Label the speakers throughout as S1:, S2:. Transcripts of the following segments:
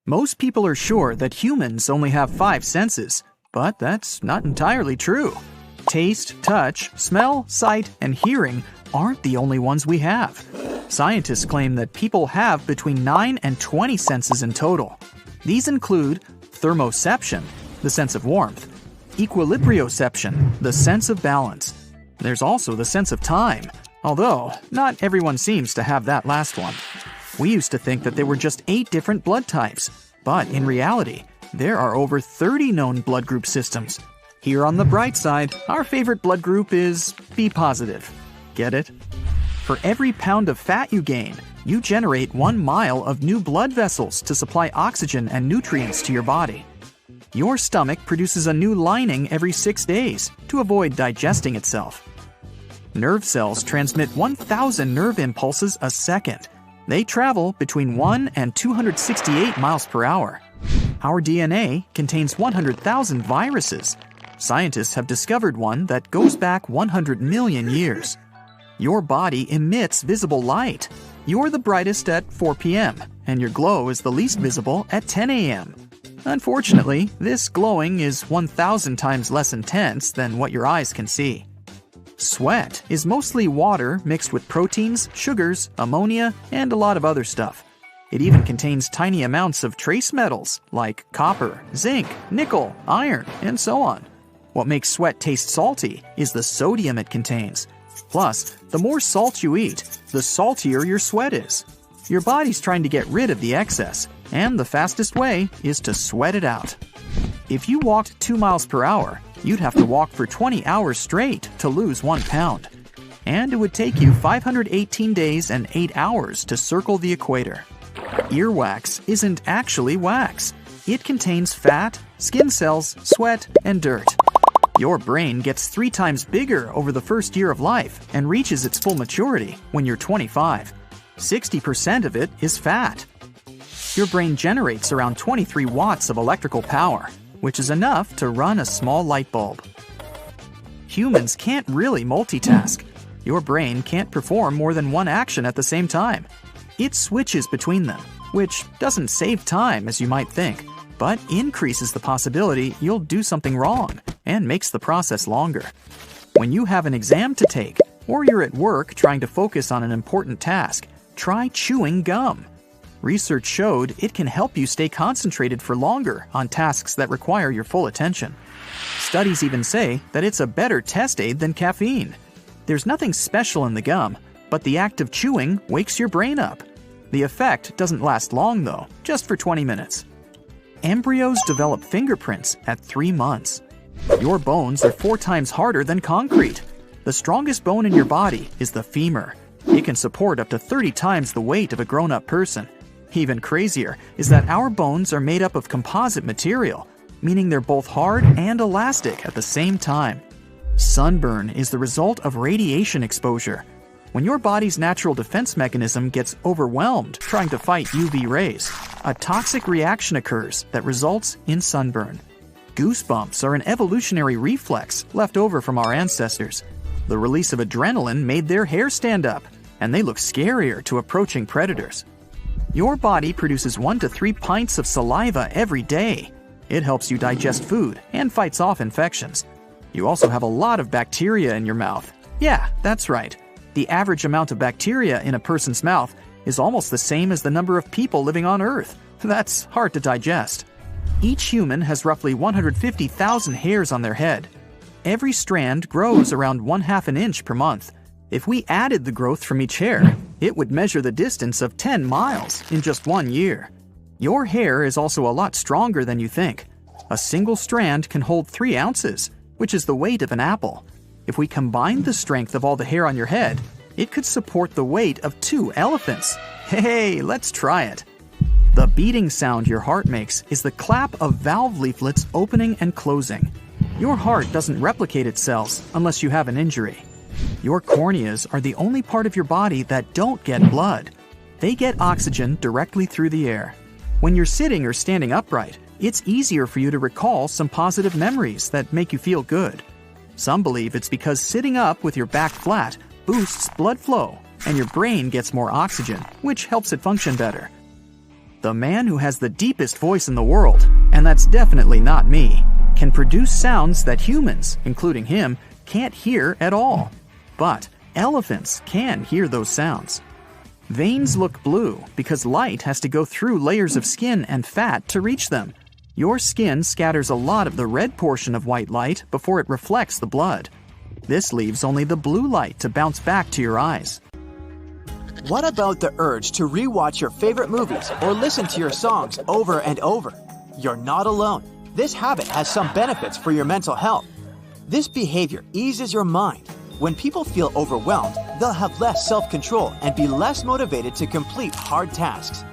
S1: Most people are sure that humans only have 5 senses, but that's not entirely true. Taste, touch, smell, sight, and hearing aren't the only ones we have. Scientists claim that people have between 9 and 20 senses in total. These include thermoception, the sense of warmth, equilibrioception, the sense of balance. There's also the sense of time, although not everyone seems to have that last one. We used to think that there were just 8 different blood types, but in reality, there are over 30 known blood group systems. Here on the bright side, our favorite blood group is B positive. Get it? For every pound of fat you gain, you generate 1 mile of new blood vessels to supply oxygen and nutrients to your body. Your stomach produces a new lining every 6 days to avoid digesting itself. Nerve cells transmit 1,000 nerve impulses a second. They travel between 1 and 268 miles per hour. Our DNA contains 100,000 viruses. Scientists have discovered one that goes back 100 million years. Your body emits visible light. You're the brightest at 4 p.m., and your glow is the least visible at 10 a.m. Unfortunately, this glowing is 1,000 times less intense than what your eyes can see. Sweat is mostly water mixed with proteins, sugars, ammonia, and a lot of other stuff. It even contains tiny amounts of trace metals like copper, zinc, nickel, iron, and so on. What makes sweat taste salty is the sodium it contains. Plus, the more salt you eat, the saltier your sweat is. Your body's trying to get rid of the excess, and the fastest way is to sweat it out. If you walked 2 miles per hour, you'd have to walk for 20 hours straight to lose 1 pound. And it would take you 518 days and 8 hours to circle the equator. Earwax isn't actually wax. It contains fat, skin cells, sweat, and dirt. Your brain gets 3 times bigger over the first year of life and reaches its full maturity when you're 25. 60% of it is fat. Your brain generates around 23 watts of electrical power, which is enough to run a small light bulb. Humans can't really multitask. Your brain can't perform more than 1 action at the same time. It switches between them, which doesn't save time as you might think, but increases the possibility you'll do something wrong and makes the process longer. When you have an exam to take, or you're at work trying to focus on an important task, try chewing gum. Research showed it can help you stay concentrated for longer on tasks that require your full attention. Studies even say that it's a better test aid than caffeine. There's nothing special in the gum, but the act of chewing wakes your brain up. The effect doesn't last long though, just for 20 minutes. Embryos develop fingerprints at 3 months. Your bones are 4 times harder than concrete. The strongest bone in your body is the femur. It can support up to 30 times the weight of a grown-up person. Even crazier is that our bones are made up of composite material, meaning they're both hard and elastic at the same time. Sunburn is the result of radiation exposure. When your body's natural defense mechanism gets overwhelmed trying to fight UV rays, a toxic reaction occurs that results in sunburn. Goosebumps are an evolutionary reflex left over from our ancestors. The release of adrenaline made their hair stand up, and they look scarier to approaching predators. Your body produces 1 to 3 pints of saliva every day. It helps you digest food and fights off infections. You also have a lot of bacteria in your mouth. Yeah, that's right. The average amount of bacteria in a person's mouth is almost the same as the number of people living on Earth. That's hard to digest. Each human has roughly 150,000 hairs on their head. Every strand grows around 1/2 an inch per month. If we added the growth from each hair, it would measure the distance of 10 miles in just 1 year. Your hair is also a lot stronger than you think. A single strand can hold 3 ounces, which is the weight of an apple. If we combined the strength of all the hair on your head, it could support the weight of 2 elephants. Hey, let's try it. The beating sound your heart makes is the clap of valve leaflets opening and closing. Your heart doesn't replicate its cells unless you have an injury. Your corneas are the only part of your body that don't get blood. They get oxygen directly through the air. When you're sitting or standing upright, it's easier for you to recall some positive memories that make you feel good. Some believe it's because sitting up with your back flat boosts blood flow, and your brain gets more oxygen, which helps it function better. The man who has the deepest voice in the world, and that's definitely not me, can produce sounds that humans, including him, can't hear at all. But elephants can hear those sounds. Veins look blue because light has to go through layers of skin and fat to reach them. Your skin scatters a lot of the red portion of white light before it reflects the blood. This leaves only the blue light to bounce back to your eyes.
S2: What about the urge to rewatch your favorite movies or listen to your songs over and over? You're not alone. This habit has some benefits for your mental health. This behavior eases your mind. When people feel overwhelmed, they'll have less self-control and be less motivated to complete hard tasks.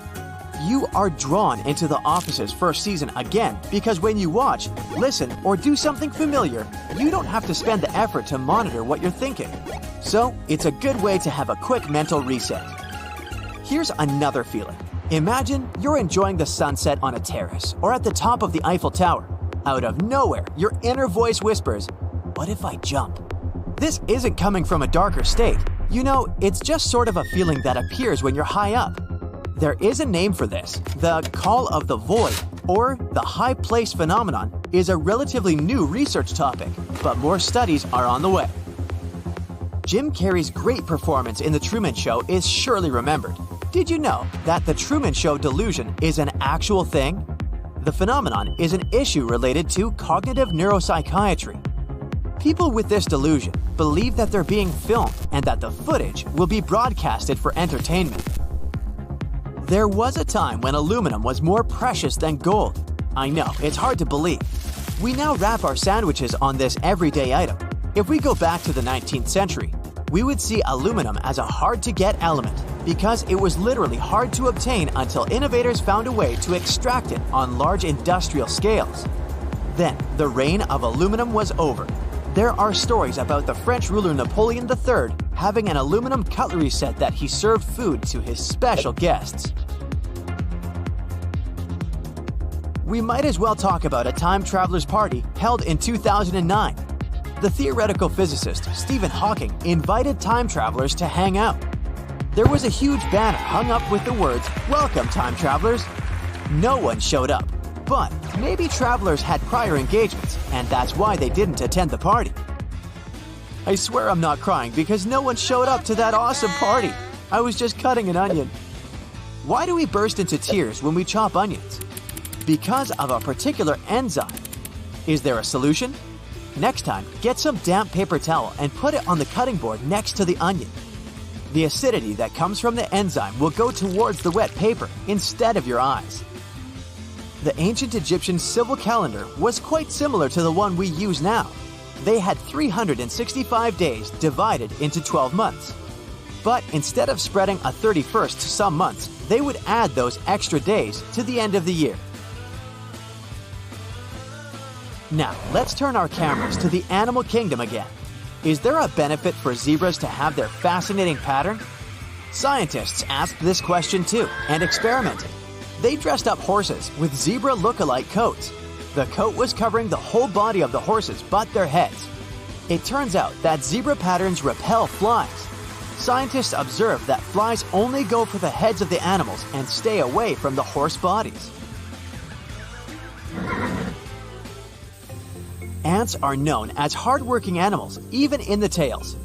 S2: You are drawn into The Office's first season again because when you watch, listen, or do something familiar, you don't have to spend the effort to monitor what you're thinking. So, it's a good way to have a quick mental reset. Here's another feeling. Imagine you're enjoying the sunset on a terrace or at the top of the Eiffel Tower. Out of nowhere, your inner voice whispers, "What if I jump?" This isn't coming from a darker state. You know, it's just sort of a feeling that appears when you're high up. There is a name for this. The call of the void, or the high place phenomenon, is a relatively new research topic, but more studies are on the way. Jim Carrey's great performance in The Truman Show is surely remembered. Did you know that the Truman Show delusion is an actual thing? The phenomenon is an issue related to cognitive neuropsychiatry. People with this delusion believe that they're being filmed and that the footage will be broadcasted for entertainment. There was a time when aluminum was more precious than gold. I know, it's hard to believe. We now wrap our sandwiches on this everyday item. If we go back to the 19th century, we would see aluminum as a hard-to-get element because it was literally hard to obtain until innovators found a way to extract it on large industrial scales. Then, the reign of aluminum was over. There are stories about the French ruler Napoleon III having an aluminum cutlery set that he served food to his special guests. We might as well talk about a time traveler's party held in 2009. The theoretical physicist Stephen Hawking invited time travelers to hang out. There was a huge banner hung up with the words, "Welcome, time travelers." No one showed up, but maybe travelers had prior engagements, and that's why they didn't attend the party. I swear I'm not crying because no one showed up to that awesome party. I was just cutting an onion. Why do we burst into tears when we chop onions? Because of a particular enzyme. Is there a solution? Next time, get some damp paper towel and put it on the cutting board next to the onion. The acidity that comes from the enzyme will go towards the wet paper instead of your eyes. The ancient Egyptian civil calendar was quite similar to the one we use now. They had 365 days divided into 12 months. But instead of spreading a 31st to some months, they would add those extra days to the end of the year. Now, let's turn our cameras to the animal kingdom again. Is there a benefit for zebras to have their fascinating pattern? Scientists asked this question too and experimented. They dressed up horses with zebra look-alike coats. The coat was covering the whole body of the horses but their heads. It turns out that zebra patterns repel flies. Scientists observed that flies only go for the heads of the animals and stay away from the horse bodies. Ants are known as hardworking animals, even in the tails.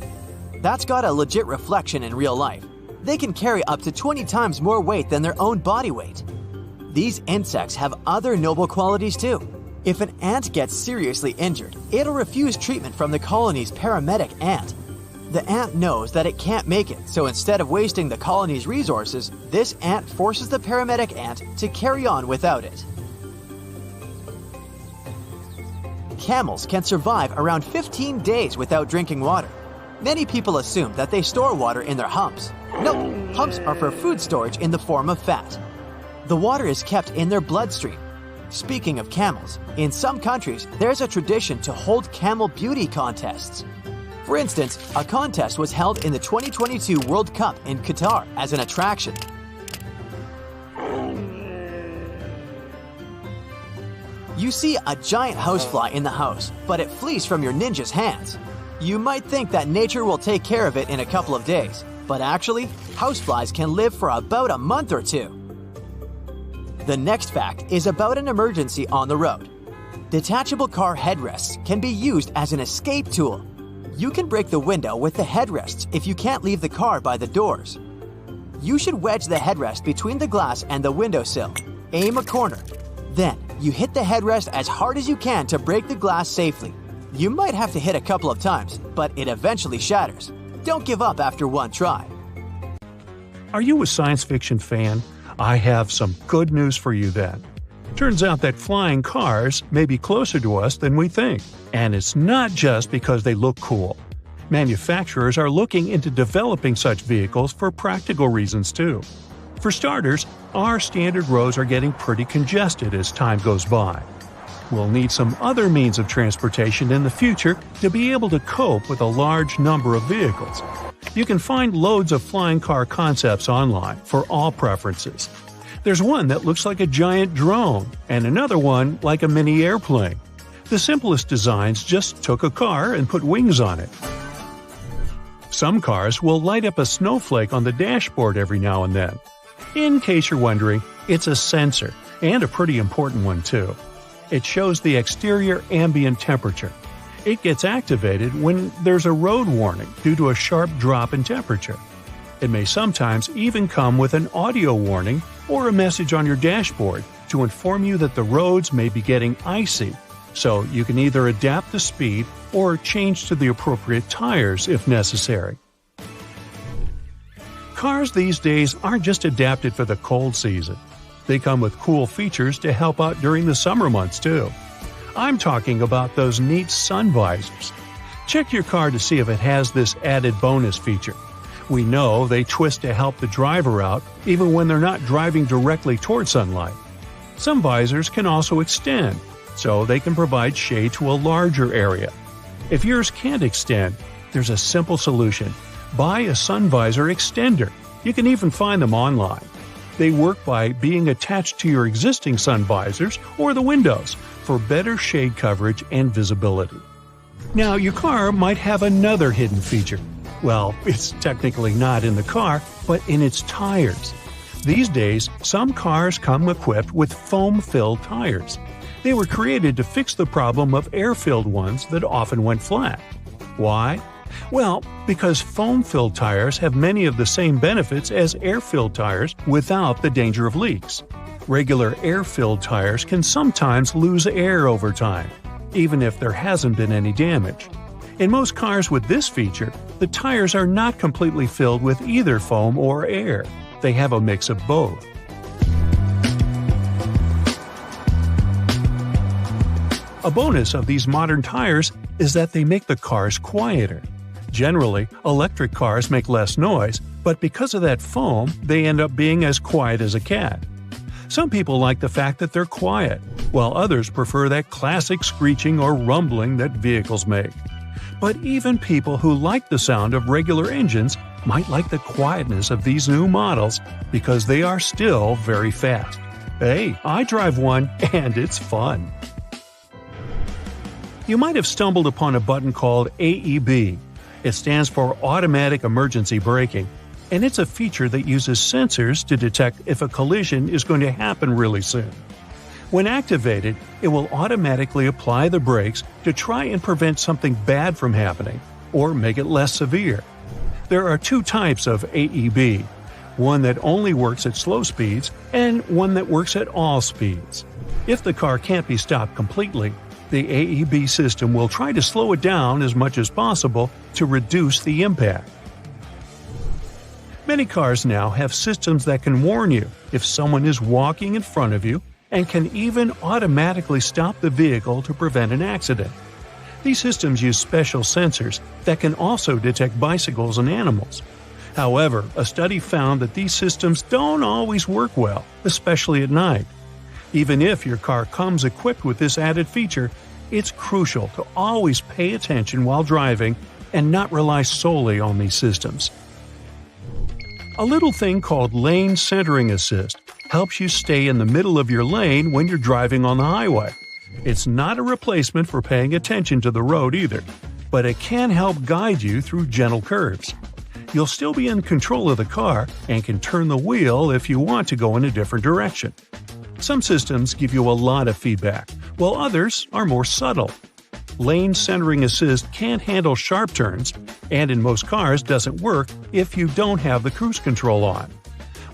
S2: That's got a legit reflection in real life. They can carry up to 20 times more weight than their own body weight. These insects have other noble qualities too. If an ant gets seriously injured, it'll refuse treatment from the colony's paramedic ant. The ant knows that it can't make it, so instead of wasting the colony's resources, this ant forces the paramedic ant to carry on without it. Camels can survive around 15 days without drinking water. Many people assume that they store water in their humps. No, humps are for food storage in the form of fat. The water is kept in their bloodstream. Speaking of camels, in some countries, there's a tradition to hold camel beauty contests. For instance, a contest was held in the 2022 World Cup in Qatar as an attraction. You see a giant housefly in the house, but it flees from your ninja's hands. You might think that nature will take care of it in a couple of days, but actually, houseflies can live for about a month or two. The next fact is about an emergency on the road. Detachable car headrests can be used as an escape tool. You can break the window with the headrests if you can't leave the car by the doors. You should wedge the headrest between the glass and the windowsill. Aim a corner. Then, you hit the headrest as hard as you can to break the glass safely. You might have to hit a couple of times, but it eventually shatters. Don't give up after one try.
S3: Are you a science fiction fan? I have some good news for you then. Turns out that flying cars may be closer to us than we think. And it's not just because they look cool. Manufacturers are looking into developing such vehicles for practical reasons too. For starters, our standard roads are getting pretty congested as time goes by. We'll need some other means of transportation in the future to be able to cope with a large number of vehicles. You can find loads of flying car concepts online for all preferences. There's one that looks like a giant drone, and another one like a mini airplane. The simplest designs just took a car and put wings on it. Some cars will light up a snowflake on the dashboard every now and then. In case you're wondering, it's a sensor, and a pretty important one too. It shows the exterior ambient temperature. It gets activated when there's a road warning due to a sharp drop in temperature. It may sometimes even come with an audio warning or a message on your dashboard to inform you that the roads may be getting icy, so you can either adapt the speed or change to the appropriate tires if necessary. Cars these days aren't just adapted for the cold season. They come with cool features to help out during the summer months too. I'm talking about those neat sun visors. Check your car to see if it has this added bonus feature. We know they twist to help the driver out even when they're not driving directly toward sunlight. Some visors can also extend, so they can provide shade to a larger area. If yours can't extend, there's a simple solution. Buy a sun visor extender. You can even find them online. They work by being attached to your existing sun visors or the windows for better shade coverage and visibility. Now, your car might have another hidden feature. Well, it's technically not in the car, but in its tires. These days, some cars come equipped with foam-filled tires. They were created to fix the problem of air-filled ones that often went flat. Why? Well, because foam-filled tires have many of the same benefits as air-filled tires without the danger of leaks. Regular air-filled tires can sometimes lose air over time, even if there hasn't been any damage. In most cars with this feature, the tires are not completely filled with either foam or air. They have a mix of both. A bonus of these modern tires is that they make the cars quieter. Generally, electric cars make less noise, but because of that foam, they end up being as quiet as a cat. Some people like the fact that they're quiet, while others prefer that classic screeching or rumbling that vehicles make. But even people who like the sound of regular engines might like the quietness of these new models because they are still very fast. Hey, I drive one and it's fun. You might have stumbled upon a button called AEB. It stands for Automatic Emergency Braking, and it's a feature that uses sensors to detect if a collision is going to happen really soon. When activated, it will automatically apply the brakes to try and prevent something bad from happening, or make it less severe. There are two types of AEB, one that only works at slow speeds and one that works at all speeds. If the car can't be stopped completely, the AEB system will try to slow it down as much as possible to reduce the impact. Many cars now have systems that can warn you if someone is walking in front of you and can even automatically stop the vehicle to prevent an accident. These systems use special sensors that can also detect bicycles and animals. However, a study found that these systems don't always work well, especially at night. Even if your car comes equipped with this added feature, it's crucial to always pay attention while driving and not rely solely on these systems. A little thing called Lane Centering Assist helps you stay in the middle of your lane when you're driving on the highway. It's not a replacement for paying attention to the road either, but it can help guide you through gentle curves. You'll still be in control of the car and can turn the wheel if you want to go in a different direction. Some systems give you a lot of feedback, while others are more subtle. Lane centering assist can't handle sharp turns, and in most cars doesn't work if you don't have the cruise control on.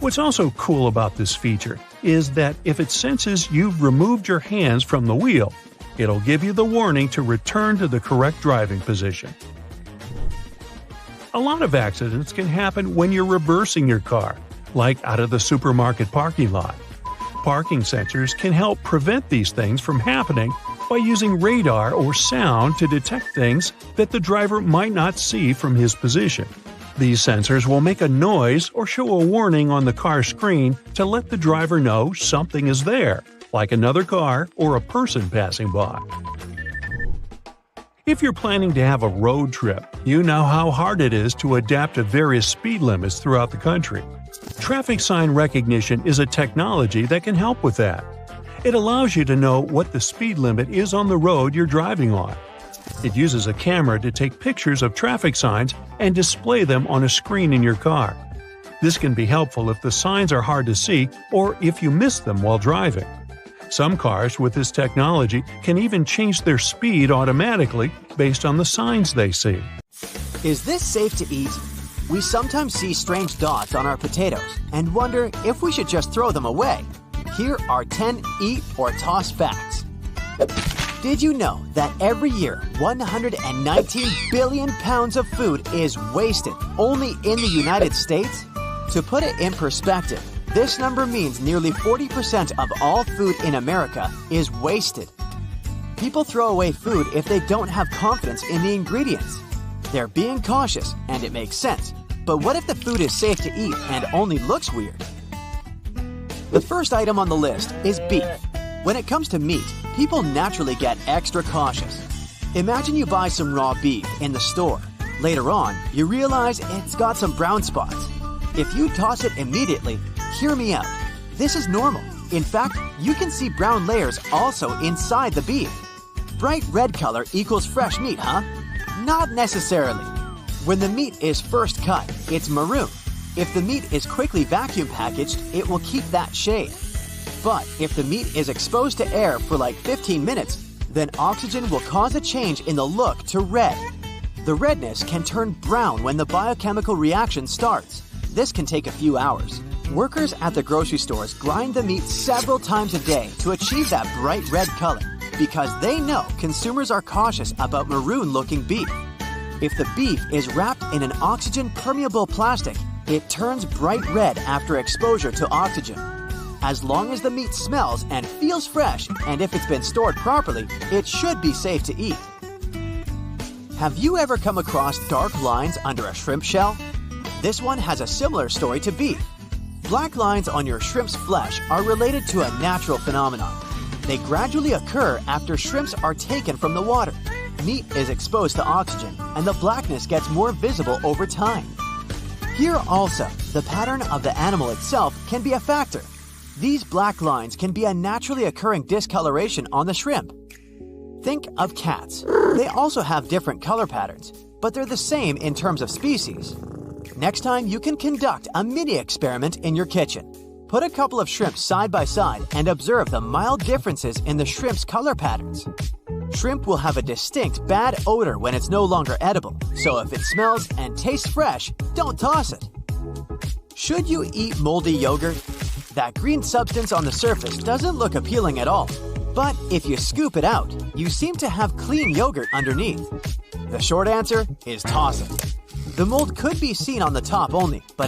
S3: What's also cool about this feature is that if it senses you've removed your hands from the wheel, it'll give you the warning to return to the correct driving position. A lot of accidents can happen when you're reversing your car, like out of the supermarket parking lot. Parking sensors can help prevent these things from happening by using radar or sound to detect things that the driver might not see from his position. These sensors will make a noise or show a warning on the car screen to let the driver know something is there, like another car or a person passing by. If you're planning to have a road trip, you know how hard it is to adapt to various speed limits throughout the country. Traffic sign recognition is a technology that can help with that. It allows you to know what the speed limit is on the road you're driving on. It uses a camera to take pictures of traffic signs and display them on a screen in your car. This can be helpful if the signs are hard to see or if you miss them while driving. Some cars with this technology can even change their speed automatically based on the signs they see.
S2: Is this safe to eat? We sometimes see strange dots on our potatoes and wonder if we should just throw them away. Here are 10 eat or toss facts. Did you know that every year 119 billion pounds of food is wasted only in the United States? To put it in perspective, this number means nearly 40% of all food in America is wasted. People throw away food if they don't have confidence in the ingredients. They're being cautious, and it makes sense. But what if the food is safe to eat and only looks weird? The first item on the list is beef. When it comes to meat, people naturally get extra cautious. Imagine you buy some raw beef in the store. Later on, you realize it's got some brown spots. If you toss it immediately, hear me out. This is normal. In fact, you can see brown layers also inside the beef. Bright red color equals fresh meat, huh? Not necessarily. When the meat is first cut, it's maroon. If the meat is quickly vacuum packaged, it will keep that shade. But if the meat is exposed to air for like 15 minutes, then oxygen will cause a change in the look to red. The redness can turn brown when the biochemical reaction starts. This can take a few hours. Workers at the grocery stores grind the meat several times a day to achieve that bright red color because they know consumers are cautious about maroon-looking beef. If the beef is wrapped in an oxygen-permeable plastic, it turns bright red after exposure to oxygen. As long as the meat smells and feels fresh, and if it's been stored properly, it should be safe to eat. Have you ever come across dark lines under a shrimp shell? This one has a similar story to beef. Black lines on your shrimp's flesh are related to a natural phenomenon. They gradually occur after shrimps are taken from the water. Meat is exposed to oxygen, and the blackness gets more visible over time. Here also, the pattern of the animal itself can be a factor. These black lines can be a naturally occurring discoloration on the shrimp. Think of cats. They also have different color patterns, but they're the same in terms of species. Next time, you can conduct a mini experiment in your kitchen. Put a couple of shrimps side by side and observe the mild differences in the shrimp's color patterns. Shrimp will have a distinct bad odor when it's no longer edible, so if it smells and tastes fresh, don't toss it. Should you eat moldy yogurt? That green substance on the surface doesn't look appealing at all. But if you scoop it out, you seem to have clean yogurt underneath. The short answer is toss it. The mold could be seen on the top only, but